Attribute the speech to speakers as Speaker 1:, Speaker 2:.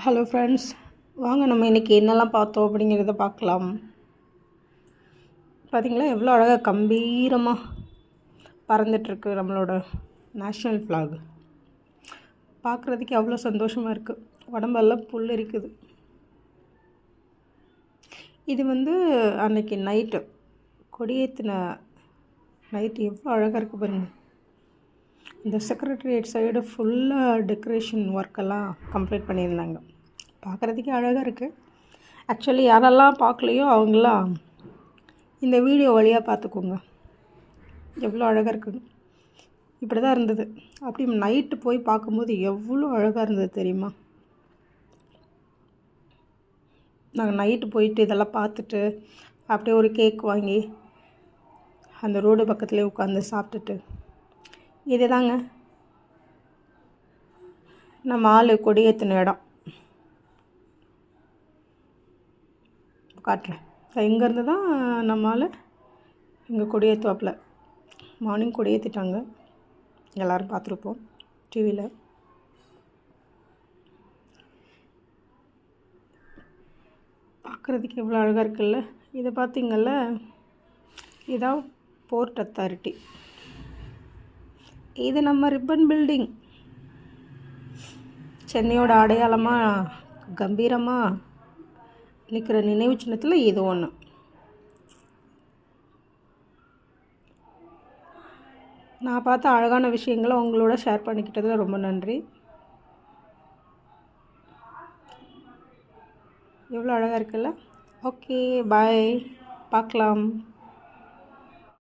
Speaker 1: Hello friends, வாங்க நம்ம இன்றைக்கி என்னெல்லாம் பார்த்தோம் அப்படிங்கிறத பார்க்கலாம். பார்த்திங்களா எவ்வளோ அழகாக கம்பீரமாக பறந்துட்டுருக்கு நம்மளோட நேஷ்னல் ஃப்ளாக். பார்க்குறதுக்கு அவ்வளோ சந்தோஷமாக இருக்குது, உடம்பெல்லாம் புல் இருக்குது. இது அன்றைக்கி நைட்டு கொடியேற்றின நைட்டு எவ்வளோ அழகாக இருக்குது பாருங்கள். இந்த செக்ரட்டரியேட் சைடு ஃபுல்லாக டெக்கரேஷன் ஒர்க்கெல்லாம் கம்ப்ளீட் பண்ணியிருந்தாங்க. பார்க்குறதுக்கே அழகாக இருக்குது. ஆக்சுவலி யாரெல்லாம் பார்க்கலையோ அவங்களாம் இந்த வீடியோ வழியாக பார்த்துக்கோங்க, எவ்வளோ அழகாக இருக்குது. இப்படி தான் இருந்தது. அப்படி நைட்டு போய் பார்க்கும்போது எவ்வளோ அழகாக இருந்தது தெரியுமா. நாங்கள் நைட்டு போயிட்டு இதெல்லாம் பார்த்துட்டு அப்படியே ஒரு கேக் வாங்கி அந்த ரோடு பக்கத்துலேயே உட்காந்து சாப்பிட்டுட்டு, இது தாங்க நம்ம ஆள் கொடியேற்றின இடம். காட்டுறேன். இங்கேருந்து தான் நம்ம ஆள் இங்கே கொடியேற்றுவாப்பில். மார்னிங் கொடியேற்றிட்டாங்க, எல்லோரும் பார்த்துருப்போம் டிவியில். பார்க்குறதுக்கு எவ்வளோ அழகாக இருக்குல்ல. இதை பார்த்திங்கள்ல, இதான் போர்ட் அத்தாரிட்டி. இது நம்ம ரிப்பன் பில்டிங், சென்னையோட அடையாளமாக கம்பீரமாக நிற்கிற நினைவு சின்னத்தில் இது ஒன்று. நான் பார்த்த அழகான விஷயங்களை உங்களோட ஷேர் பண்ணிக்கிட்டதில் ரொம்ப நன்றி. எவ்வளோ அழகாக இருக்குல்ல. ஓகே, பாய், பார்க்கலாம்.